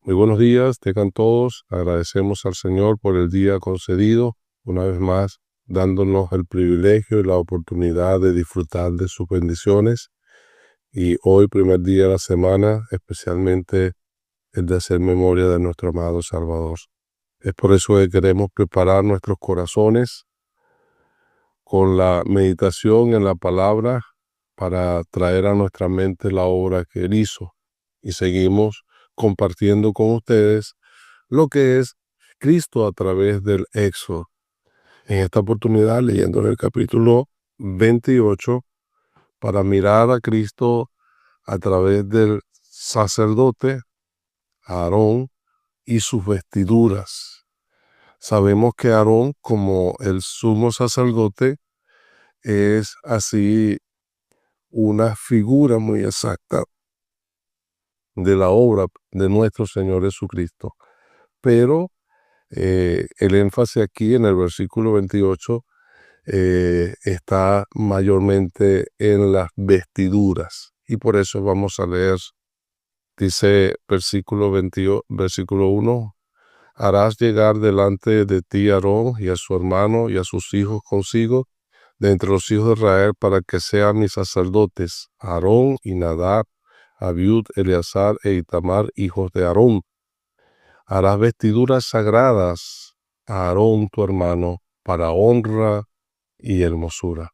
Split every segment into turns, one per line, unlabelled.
Muy buenos días, tengan todos. Agradecemos al Señor por el día concedido, una vez más dándonos el privilegio y la oportunidad de disfrutar de sus bendiciones. Y hoy, primer día de la semana, especialmente el de hacer memoria de nuestro amado Salvador. Es por eso que queremos preparar nuestros corazones con la meditación en la palabra para traer a nuestra mente la obra que Él hizo. Y seguimos compartiendo con ustedes lo que es Cristo a través del Éxodo. En esta oportunidad, leyendo en el capítulo 28, para mirar a Cristo a través del sacerdote Aarón y sus vestiduras. Sabemos que Aarón, como el sumo sacerdote, es así una figura muy exacta de la obra de nuestro Señor Jesucristo. Pero el énfasis aquí en el versículo 28 está mayormente en las vestiduras. Y por eso vamos a leer, dice versículo 1, harás llegar delante de ti a Aarón y a su hermano y a sus hijos consigo, de entre los hijos de Israel, para que sean mis sacerdotes, Aarón y Nadab, Abiud, Eleazar e Itamar, hijos de Aarón. Harás vestiduras sagradas a Aarón tu hermano, para honra y hermosura.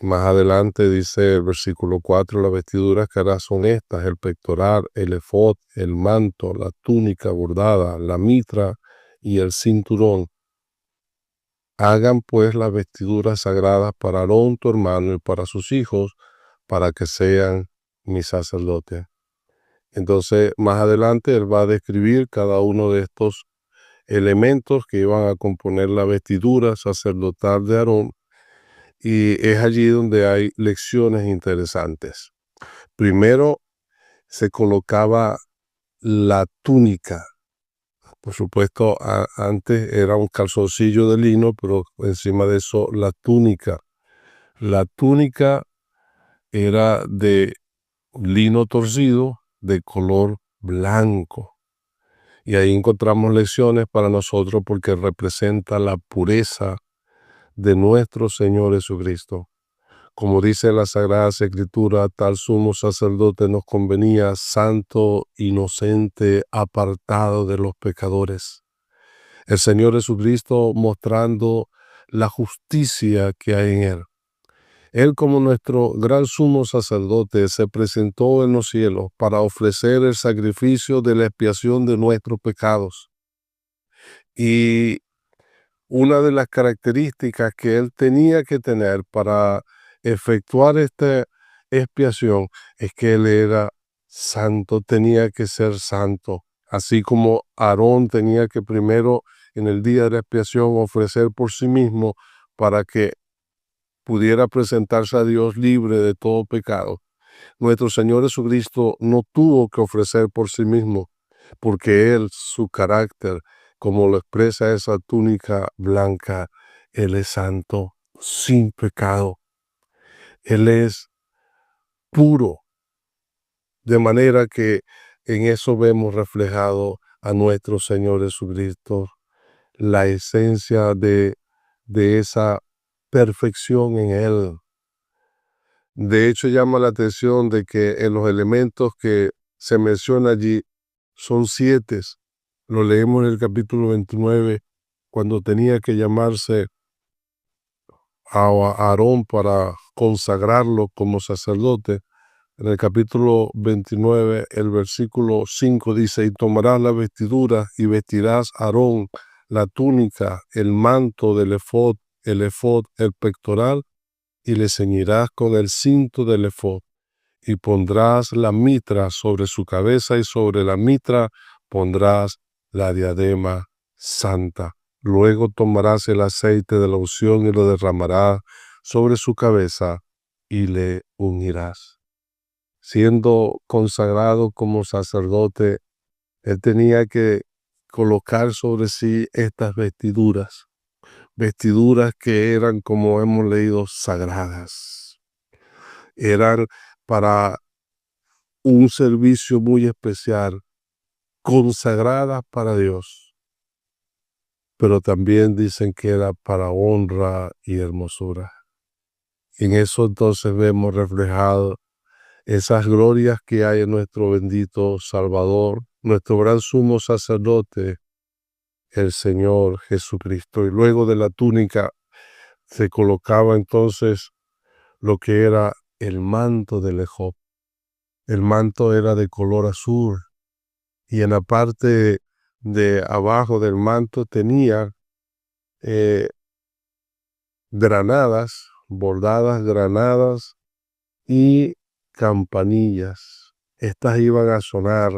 Más adelante dice el versículo 4, las vestiduras que harás son estas: el pectoral, el efod, el manto, la túnica bordada, la mitra y el cinturón. Hagan pues las vestiduras sagradas para Aarón tu hermano y para sus hijos, para que sean mis sacerdotes. Entonces, más adelante él va a describir cada uno de estos elementos que iban a componer la vestidura sacerdotal de Aarón, y es allí donde hay lecciones interesantes. Primero, se colocaba la túnica. Por supuesto, antes era un calzoncillo de lino, pero encima de eso la túnica. La túnica era de lino torcido de color blanco. Y ahí encontramos lecciones para nosotros porque representa la pureza de nuestro Señor Jesucristo. Como dice la Sagrada Escritura, tal sumo sacerdote nos convenía, santo, inocente, apartado de los pecadores. El Señor Jesucristo mostrando la justicia que hay en Él. Él, como nuestro gran sumo sacerdote, se presentó en los cielos para ofrecer el sacrificio de la expiación de nuestros pecados. Y una de las características que él tenía que tener para efectuar esta expiación es que él era santo, tenía que ser santo. Así como Aarón tenía que primero en el día de la expiación ofrecer por sí mismo para que pudiera presentarse a Dios libre de todo pecado. Nuestro Señor Jesucristo no tuvo que ofrecer por sí mismo, porque Él, su carácter, como lo expresa esa túnica blanca, Él es santo, sin pecado. Él es puro, de manera que en eso vemos reflejado a nuestro Señor Jesucristo, la esencia de esa perfección en Él. De hecho, llama la atención de que en los elementos que se menciona allí son 7. Lo leemos en el capítulo 29, cuando tenía que llamarse a Aarón para consagrarlo como sacerdote. En el capítulo 29, el versículo 5 dice: y tomarás la vestidura y vestirás a Aarón la túnica, el manto del efod, el pectoral, y le ceñirás con el cinto del efod, y pondrás la mitra sobre su cabeza, y sobre la mitra pondrás la diadema santa. Luego tomarás el aceite de la unción y lo derramarás sobre su cabeza y le ungirás. Siendo consagrado como sacerdote, él tenía que colocar sobre sí estas vestiduras que eran, como hemos leído, sagradas. Eran para un servicio muy especial, consagradas para Dios, pero también dicen que era para honra y hermosura. En eso entonces vemos reflejado esas glorias que hay en nuestro bendito Salvador, nuestro gran sumo sacerdote, el Señor Jesucristo. Y luego de la túnica se colocaba entonces lo que era el manto del efoc. El manto era de color azul y en la parte de abajo del manto tenía granadas, bordadas granadas y campanillas. Estas iban a sonar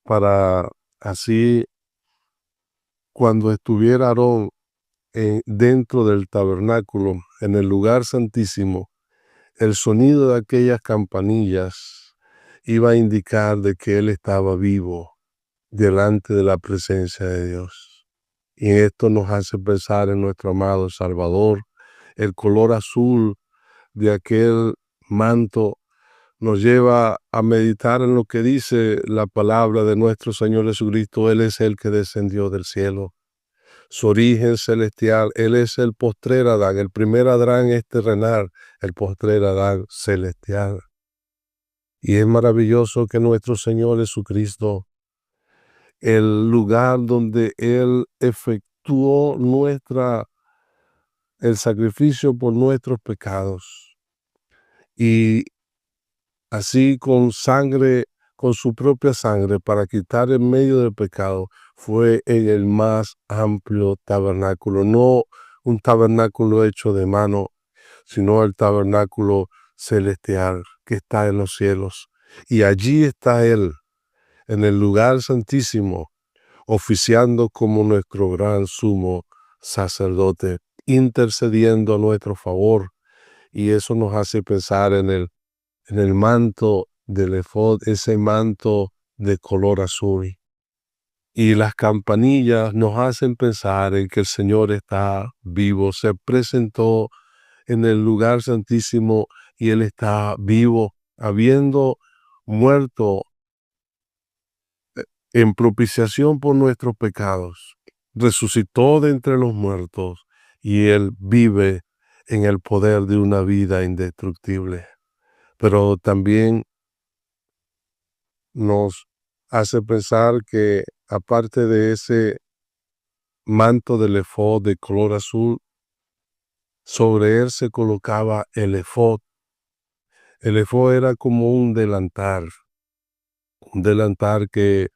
para así cuando estuviera Aarón dentro del tabernáculo, en el lugar santísimo, el sonido de aquellas campanillas iba a indicar de que él estaba vivo delante de la presencia de Dios. Y esto nos hace pensar en nuestro amado Salvador. El color azul de aquel manto nos lleva a meditar en lo que dice la palabra de nuestro Señor Jesucristo. Él es el que descendió del cielo. Su origen celestial, Él es el postrer Adán. El primer Adán es terrenal, el postrer Adán celestial. Y es maravilloso que nuestro Señor Jesucristo, el lugar donde Él efectuó el sacrificio por nuestros pecados, y así con sangre, con su propia sangre, para quitar en medio del pecado, fue en el más amplio tabernáculo, no un tabernáculo hecho de mano, sino el tabernáculo celestial que está en los cielos. Y allí está Él, en el lugar santísimo, oficiando como nuestro gran sumo sacerdote, intercediendo a nuestro favor. Y eso nos hace pensar en el manto del efod, ese manto de color azul. Y las campanillas nos hacen pensar en que el Señor está vivo, se presentó en el lugar santísimo y Él está vivo, habiendo muerto en propiciación por nuestros pecados. Resucitó de entre los muertos y Él vive en el poder de una vida indestructible. Pero también nos hace pensar que aparte de ese manto del efod de color azul, sobre él se colocaba el efod. El efod era como un delantal que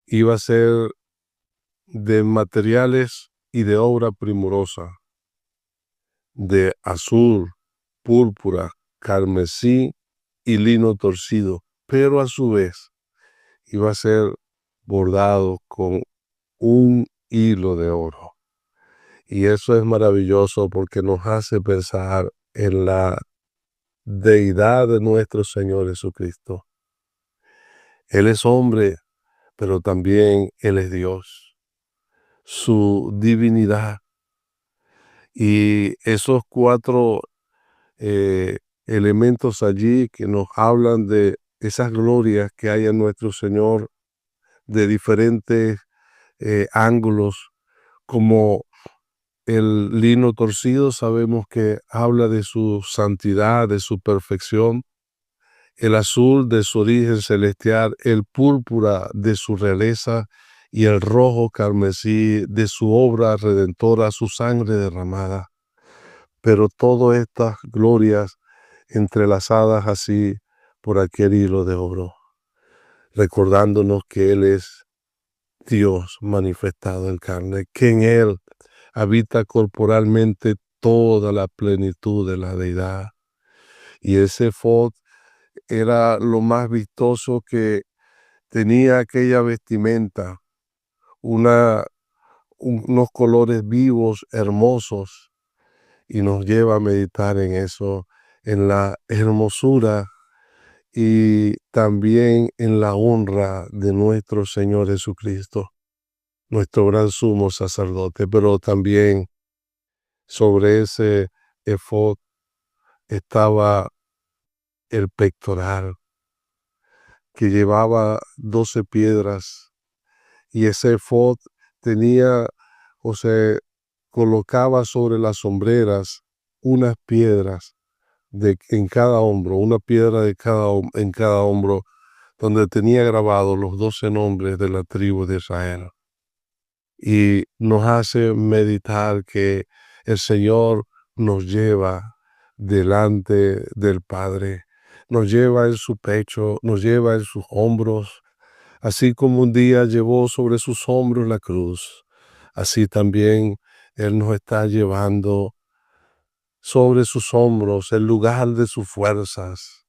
iba a ser de materiales y de obra primorosa, de azul, púrpura, carmesí y lino torcido, pero a su vez iba a ser bordado con un hilo de oro. Y eso es maravilloso porque nos hace pensar en la deidad de nuestro Señor Jesucristo. Él es hombre, pero también Él es Dios. Su divinidad y esos cuatro elementos allí que nos hablan de esas glorias que hay en nuestro Señor de diferentes ángulos, como el lino torcido, sabemos que habla de su santidad, de su perfección, el azul de su origen celestial, el púrpura de su realeza y el rojo carmesí de su obra redentora, su sangre derramada. Pero todas estas glorias entrelazadas así por aquel hilo de oro, recordándonos que Él es Dios manifestado en carne, que en Él habita corporalmente toda la plenitud de la deidad. Y ese efod era lo más vistoso, que tenía aquella vestimenta, unos colores vivos, hermosos, y nos lleva a meditar en eso, en la hermosura y también en la honra de nuestro Señor Jesucristo, nuestro gran sumo sacerdote. Pero también sobre ese efod estaba el pectoral, que llevaba 12 piedras, y ese efod tenía, o se colocaba sobre las sombreras unas piedras en cada hombro, una piedra en cada hombro, donde tenía grabados los 12 nombres de la tribu de Israel. Y nos hace meditar que el Señor nos lleva delante del Padre, nos lleva en su pecho, nos lleva en sus hombros, así como un día llevó sobre sus hombros la cruz, así también Él nos está llevando sobre sus hombros el lugar de sus fuerzas.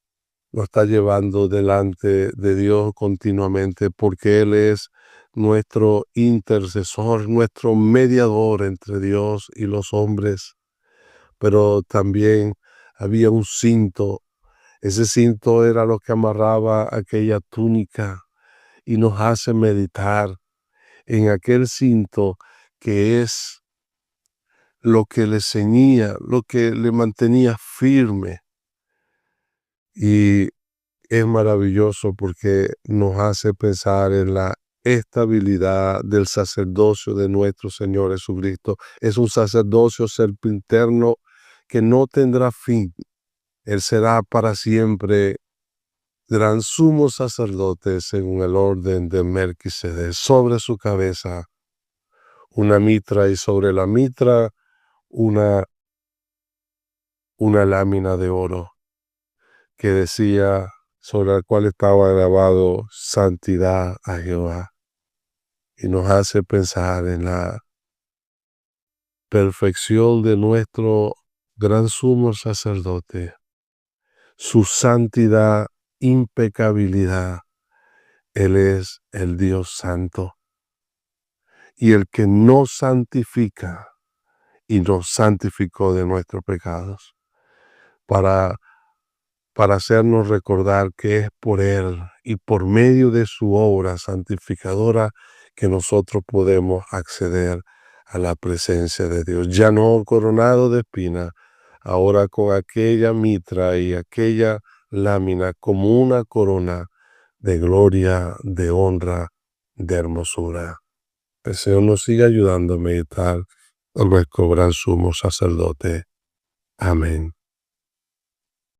Nos está llevando delante de Dios continuamente, porque Él es nuestro intercesor, nuestro mediador entre Dios y los hombres. Pero también había un cinto. Ese cinto era lo que amarraba aquella túnica, y nos hace meditar en aquel cinto que es lo que le ceñía, lo que le mantenía firme. Y es maravilloso porque nos hace pensar en la estabilidad del sacerdocio de nuestro Señor Jesucristo. Es un sacerdocio sempiterno que no tendrá fin. Él será para siempre gran sumo sacerdote según el orden de Melquisedec. Sobre su cabeza una mitra, y sobre la mitra una lámina de oro que decía, sobre la cual estaba grabado santidad a Jehová. Y nos hace pensar en la perfección de nuestro gran sumo sacerdote, su santidad, impecabilidad. Él es el Dios santo. Y el que nos santifica y nos santificó de nuestros pecados, para hacernos recordar que es por Él y por medio de su obra santificadora que nosotros podemos acceder a la presencia de Dios. Ya no coronado de espina, ahora con aquella mitra y aquella lámina como una corona de gloria, de honra, de hermosura. El Señor nos siga ayudando a meditar a nuestro gran sumo sacerdote. Amén.